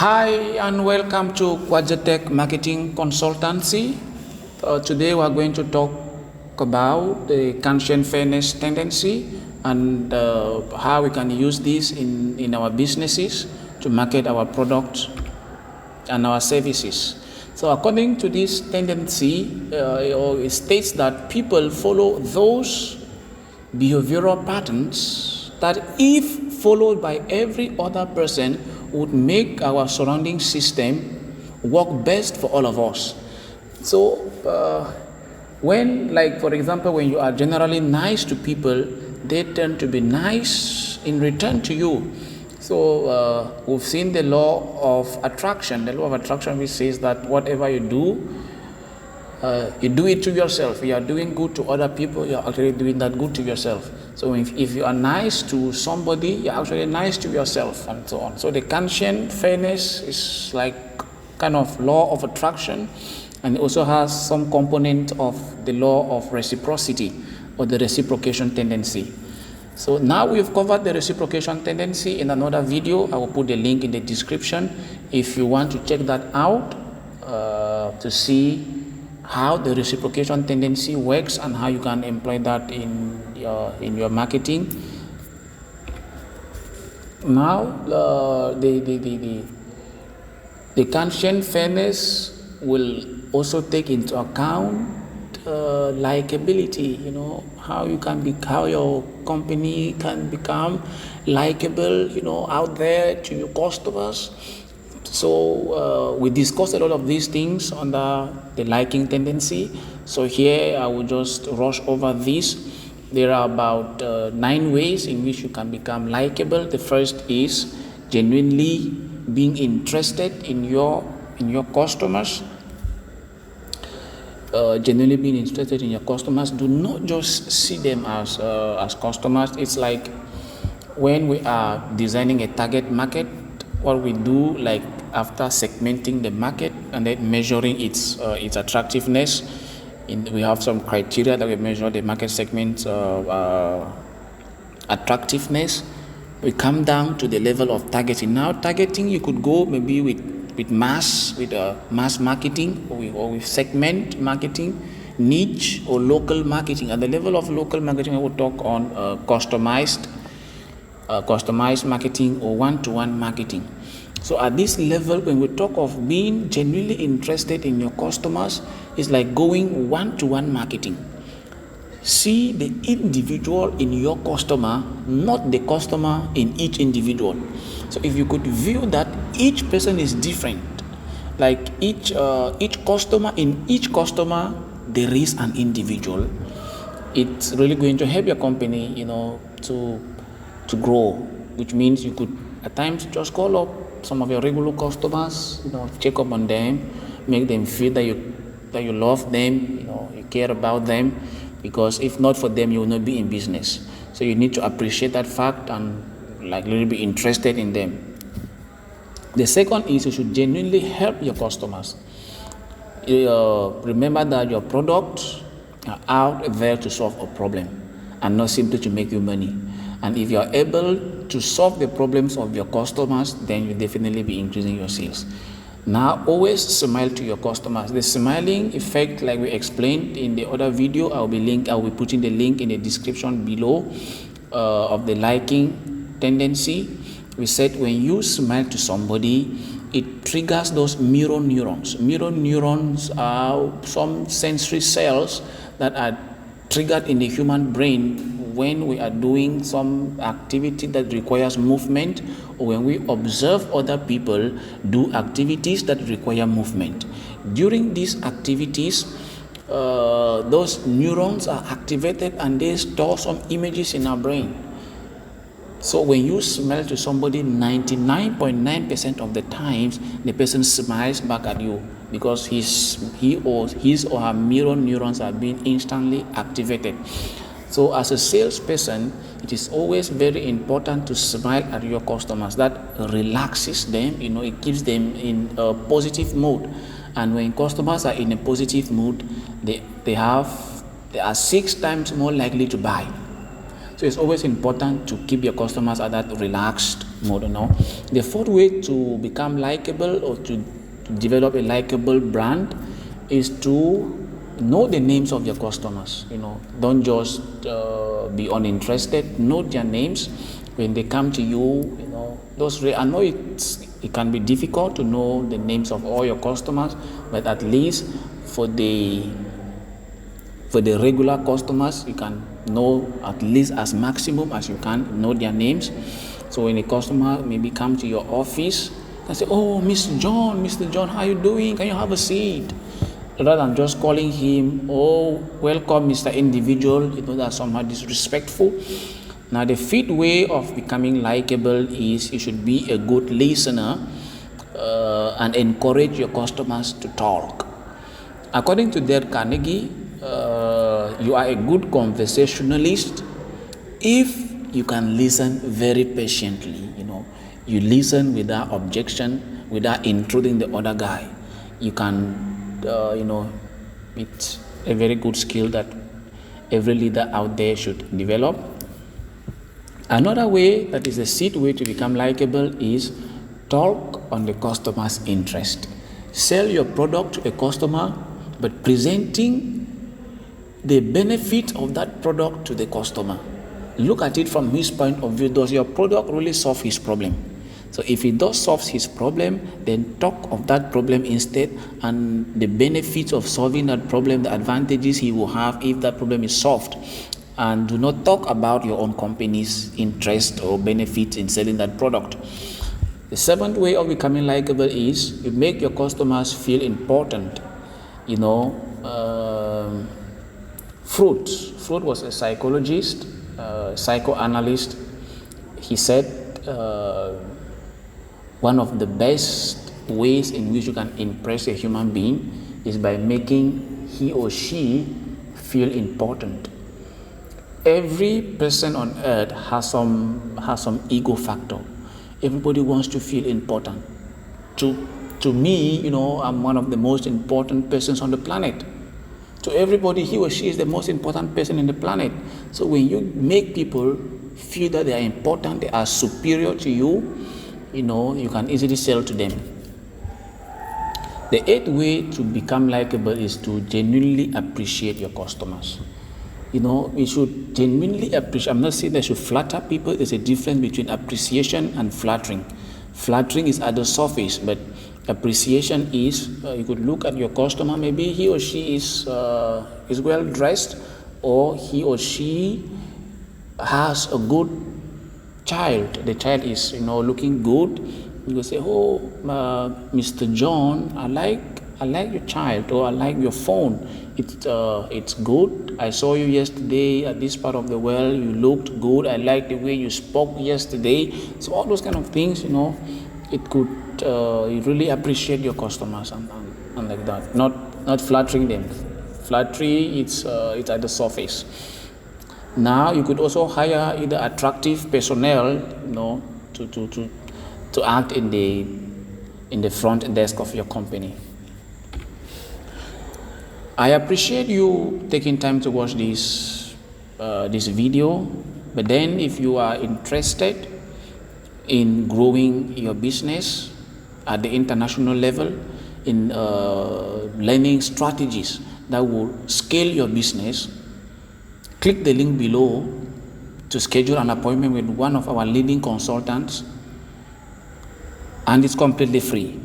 Hi and welcome to Quadratech Marketing Consultancy. Today we are going to talk about the Kantian fairness tendency and how we can use this in our businesses to market our products and our services. So according to this tendency, it states that people follow those behavioral patterns that if followed by every other person would make our surrounding system work best for all of us. So when, like for example, when you are generally nice to people, they tend to be nice in return to you. So we've seen the law of attraction, which says that whatever you do it to yourself. You are doing good to other people, you are actually doing that good to yourself. So if you are nice to somebody, you're actually nice to yourself, and so on. So the Kantian fairness is like kind of law of attraction, and it also has some component of the law of reciprocity or the reciprocation tendency. So now we've covered the reciprocation tendency in another video. I will put the link in the description if you want to check that out to see how the reciprocation tendency works and how you can employ that in your marketing. Now the Kantian fairness will also take into account likability. How your company can become likable, out there to your customers. So we discussed a lot of these things under the liking tendency. So here I will just rush over this. There are about 9 ways in which you can become likable. The first is genuinely being interested in your customers. Genuinely being interested in your customers. Do not just see them as customers. It's like when we are designing a target market, what we do, like after segmenting the market and then measuring its attractiveness, we have some criteria that we measure the market segment attractiveness. We come down to the level of targeting. Now targeting, you could go maybe with mass marketing, or with segment marketing, niche or local marketing. At the level of local marketing, I will talk on customized marketing or one-to-one marketing. So at this level, when we talk of being genuinely interested in your customers, it's like going one-to-one marketing. See the individual in your customer, not the customer in each individual. So if you could view that each person is different, like each customer, in each customer there is an individual, it's really going to help your company, to grow, which means you could at times just call up some of your regular customers, check up on them, make them feel that you love them, you care about them, because if not for them, you will not be in business. So you need to appreciate that fact and really be interested in them. The second is you should genuinely help your customers. Remember that your products are out there to solve a problem and not simply to make you money. And if you are able to solve the problems of your customers, then you'll definitely be increasing your sales. Now, always smile to your customers. The smiling effect, like we explained in the other video, I will be putting the link in the description below of the liking tendency. We said when you smile to somebody, it triggers those mirror neurons. Mirror neurons are some sensory cells that are triggered in the human brain when we are doing some activity that requires movement, or when we observe other people do activities that require movement. During these activities, those neurons are activated and they store some images in our brain. So when you smile to somebody, 99.9% of the times the person smiles back at you, because his or her mirror neurons are being instantly activated. So as a salesperson, it is always very important to smile at your customers. That relaxes them, it keeps them in a positive mood. And when customers are in a positive mood, they are 6 times more likely to buy. So it's always important to keep your customers at that relaxed mode. The fourth way to become likable or to develop a likable brand is to know the names of your customers. Don't just be uninterested. Know their names when they come to you. I know it can be difficult to know the names of all your customers, but at least for the regular customers, you can know at least as maximum as you can know their names. So when a customer maybe come to your office and say, "Oh, Mr. John, how are you doing? Can you have a seat?" Rather than just calling him, "Oh, welcome, Mr. Individual," that's somehow disrespectful. Now, the fifth way of becoming likable is you should be a good listener and encourage your customers to talk. According to Dale Carnegie, you are a good conversationalist if you can listen very patiently. You listen without objection, without intruding the other guy. You can, it's a very good skill that every leader out there should develop. Another way, that is the sixth way to become likable, is talk on the customer's interest. Sell your product to a customer, but presenting the benefit of that product to the customer. Look at it from his point of view. Does your product really solve his problem? So if it does solve his problem, then talk of that problem instead and the benefits of solving that problem, the advantages he will have if that problem is solved. And do not talk about your own company's interest or benefits in selling that product. The seventh way of becoming likable is you make your customers feel important. Freud was a psychologist, psychoanalyst. He said one of the best ways in which you can impress a human being is by making he or she feel important. Every person on earth has some ego factor. Everybody wants to feel important. To me, I'm one of the most important persons on the planet. To everybody, he or she is the most important person in the planet. So when you make people feel that they are important, they are superior to you, you can easily sell to them. The eighth way to become likable is to genuinely appreciate your customers. We should genuinely appreciate. I'm not saying that you should flatter people. There's a difference between appreciation and flattering. Flattering is at the surface, but appreciation is you could look at your customer. Maybe he or she is well dressed, or he or she has a good child. The child is looking good. You will say, "Oh, Mr. John, I like your child," or "I like your phone. It's good. I saw you yesterday at this part of the world. You looked good. I like the way you spoke yesterday." So all those kind of things, it could you really appreciate your customers and like that. Not flattering them. Flattery, it's at the surface. Now you could also hire either attractive personnel, to act in the front desk of your company. I appreciate you taking time to watch this video, but then if you are interested in growing your business at the international level, in learning strategies that will scale your business, click the link below to schedule an appointment with one of our leading consultants, and it's completely free.